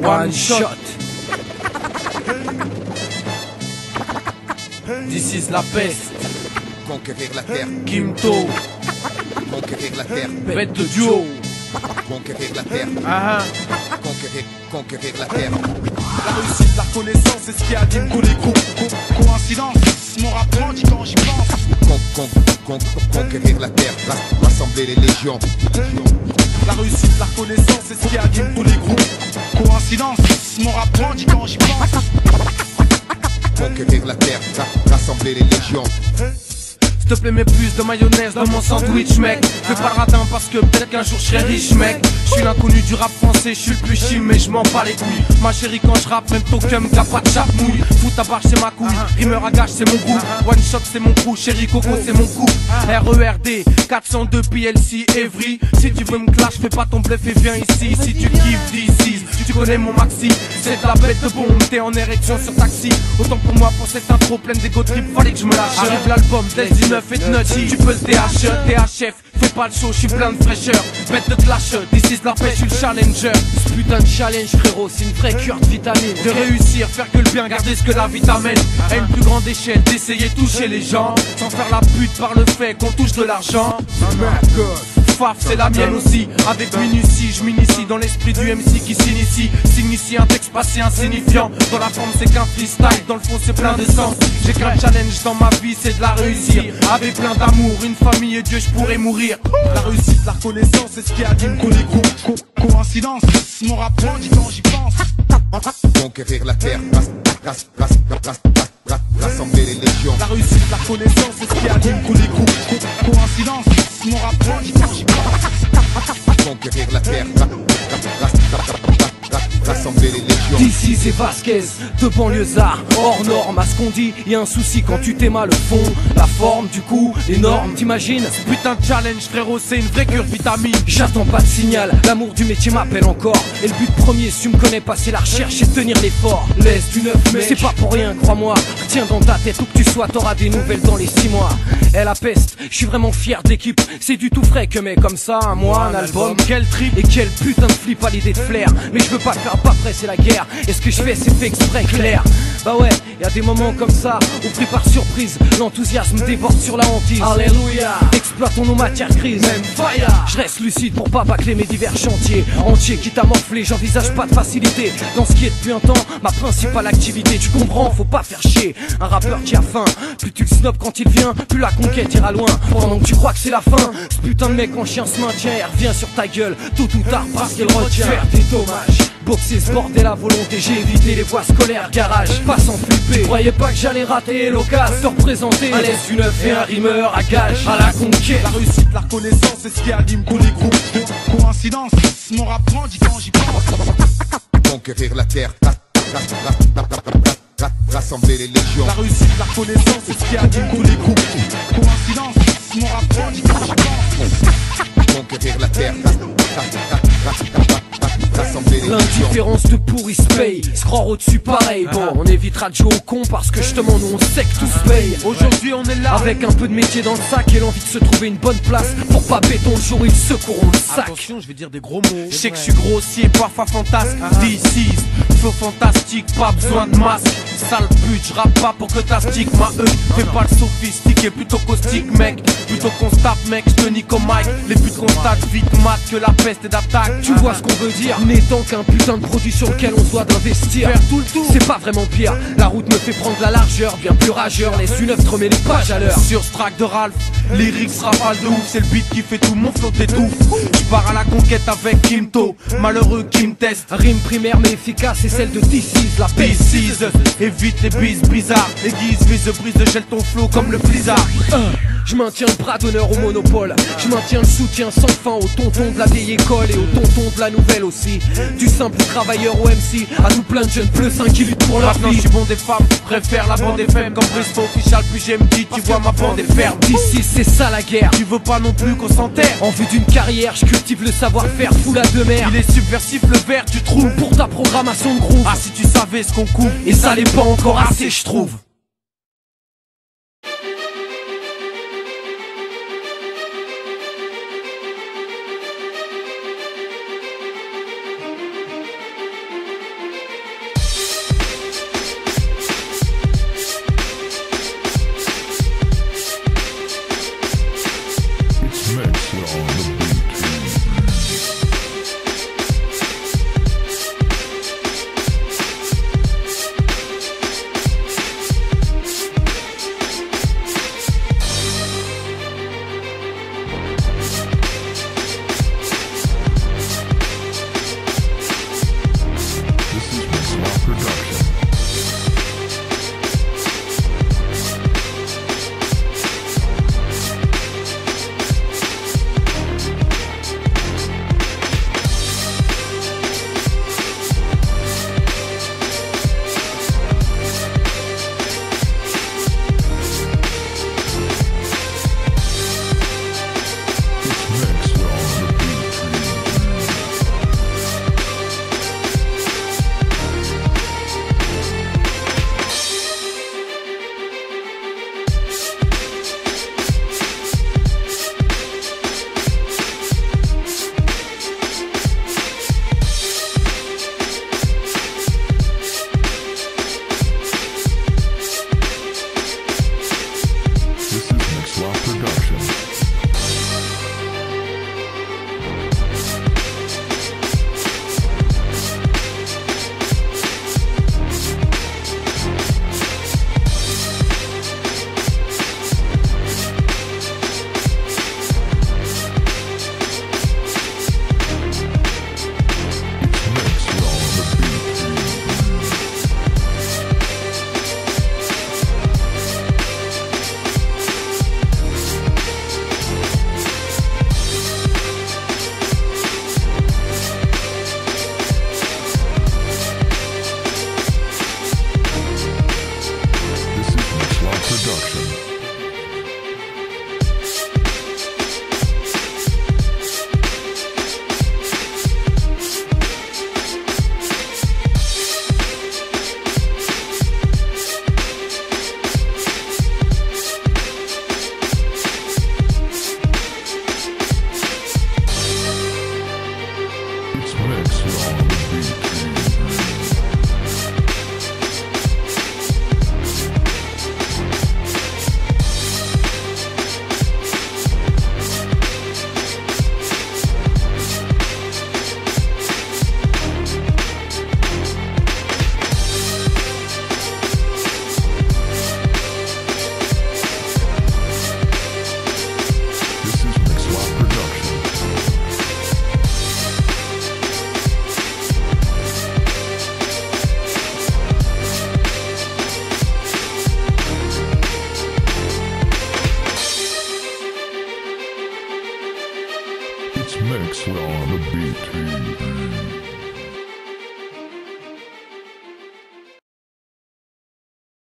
One shot. This is la peste. Conquérir la terre, Kimto, conquérir la terre, bête de duo. conquérir la terre, conquérir la terre. La réussite, la reconnaissance, c'est ce qui anime tous les groupes. Coïncidence, mon rap grandit quand j'y pense. Conquérir la terre, rassembler les légions. La réussite, la reconnaissance, c'est ce qui anime tous les groupes. Coïncidence, mon rap grandit quand j'y pense. Conquérir la terre, rassembler les légions. S'il te plaît, mets plus de mayonnaise dans mon sandwich, mec. Fais pas le radin parce que peut-être qu'un jour je serai riche, mec. Je suis l'inconnu du rap français, je suis le plus chim, mais je m'en bats les couilles. Ma chérie, quand je rappe, même ton cum, t'as pas de chapmouille. Fous ta barre, c'est ma couille. Rimeur à gage, c'est mon goût. One shot, c'est mon crew. Chérie Coco, c'est mon coup. RERD, 402 PLC, Evry. Si tu veux me clash, fais pas ton bluff et viens ici. Si tu kiffes d'ici, tu connais mon maxi. C'est de la bête de bombe, t'es en érection sur taxi. Autant pour moi, pour cette intro pleine d'égo trip, fallait que je me lâche. Arrive l'album, Des 19 et de nutty. Tu peux le THF, fais pas le show, je suis plein de fraîcheur. Bête de clash, this is la pêche, je suis le challenger. Ce putain de challenge, frérot, c'est une vraie cure de vitamine. De réussir, faire que le bien, garder ce que la vie t'amène. À une plus grande échelle, d'essayer de toucher les gens. Sans faire la pute par le fait qu'on touche de l'argent. Faf, c'est la mienne aussi. Avec minutie, je m'initie dans l'esprit du MC qui s'initie. S'initie un texte passé insignifiant. Dans la forme c'est qu'un freestyle, dans le fond c'est plein de sens. J'ai qu'un challenge dans ma vie, c'est de la réussir. Avec plein d'amour, une famille et Dieu, je pourrais mourir. La réussite, la reconnaissance, c'est ce qui anime tous les groupes. Coïncidence, mon rap grandit quand j'y pense. Conquérir la terre, rassembler les légions. La réussite, la reconnaissance, c'est ce qui anime tous les groupes. Coïncidence, mon rap grandit quand j'y pense. Conquérir la terre, rassembler les légions. D'ici c'est Vasquez, de banlieusard, hors norme. À ce qu'on dit, y a un souci quand tu t'aimes le fond. La forme, du coup, les normes, t'imagines? Putain de challenge, frérot, c'est une vraie cure vitamine. J'attends pas de signal, l'amour du métier m'appelle encore. Et le but premier, si tu me connais pas, c'est la recherche et tenir l'effort. Laisse du neuf, mais c'est pas pour rien, crois-moi. Retiens dans ta tête où que tu sois, t'auras des nouvelles dans les 6 mois. Et la peste, je suis vraiment fier d'équipe. C'est du tout frais que mais comme ça, un mois, un album. Quel trip. Et quel putain de flip à l'idée de flair. Mais je veux pas le faire pas près, c'est la guerre. Et ce que je fais, c'est fait exprès, clair. Bah ouais, y a des moments comme ça où pris par surprise, l'enthousiasme déborde sur la hantise. Alléluia, exploitons nos matières grises. Même fire. Je reste lucide pour pas bâcler mes divers chantiers. Entier, quitte à morfler, j'envisage pas de facilité. Dans ce qui est depuis un temps, ma principale activité. Tu comprends, faut pas faire chier un rappeur qui a faim. Plus tu le snobs quand il vient, plus la conquête ira loin. Pendant que tu crois que c'est la fin, ce putain de mec en chien se maintient et revient sur ta gueule tôt ou tard parce qu'il retient. Faire des dommages, boxer ce bordel à volonté. J'ai évité les voies scolaires, garage, pas sans flipper. Croyais pas que j'allais rater l'occasion de représenter un laisse du neuf et un rimeur à gage à la conquête. La réussite, la reconnaissance, c'est ce qui anime tous les groupes. Coïncidence, mon rap grandit quand j'y pense. Conquérir la terre, rassembler les légions. La réussite, la reconnaissance, c'est ce qui anime tous les groupes. Coïncidence, mon rap grandit quand j'y pense. Conquérir la terre, rassembler les légions. L'indifférence de pourri se paye, se croire au-dessus pareil. Bon, on évitera de jouer au con parce que justement nous on sait que tout se paye. Aujourd'hui on est là avec un peu de métier dans le sac et l'envie de se trouver une bonne place pour pas béton le jour où ils secourront le sac. Attention, je vais dire des gros mots. Je sais que je suis grossier, parfois fantasque. D6, flow fantastique, pas besoin de masque. Sale pute, je rappe pas pour que ta stick ma fais pas le sophistiqué, plutôt caustique mec. Plutôt qu'on se tape mec, je te nique au mic. Les putes constatent vite mat que la peste est d'attaque. Tu vois ce qu'on veut dire, n'étant qu'un putain de produit sur lequel on se doit d'investir. Faire tout le tour, c'est pas vraiment pire. La route me fait prendre la largeur, bien plus rageur. Laisse une œuvre, te remets les pages à l'heure. Sur ce track de Ralph, lyrics rafale de ouf. C'est le beat qui fait tout, mon flow t'étouffe. Je pars à la conquête avec Kimto, malheureux qui me teste. Rime primaire mais efficace, c'est celle de D6, la P6. Évite les bises bizarres, aiguise, vise, brise, gèle ton flow comme le blizzard. Je maintiens le bras d'honneur au monopole. Je maintiens le soutien sans fin aux tontons de la vieille école et aux tontons de la nouvelle aussi. Du simple travailleur au MC à tout plein de jeunes pleussins qui luttent pour leur vie. Je suis bon des femmes, préfère la bande FM comme Bristol official. Puis j'aime dit, tu vois ma bande est ferme. D'ici c'est ça la guerre. Tu veux pas non plus qu'on s'enterre. En vue d'une carrière, je cultive le savoir-faire, fou la demeure. Il est subversif le verre, tu trouves. Pour ta programmation de groove. Ah si tu savais ce qu'on couvre. Et ça l'est pas encore assez je trouve. Mix on the beat.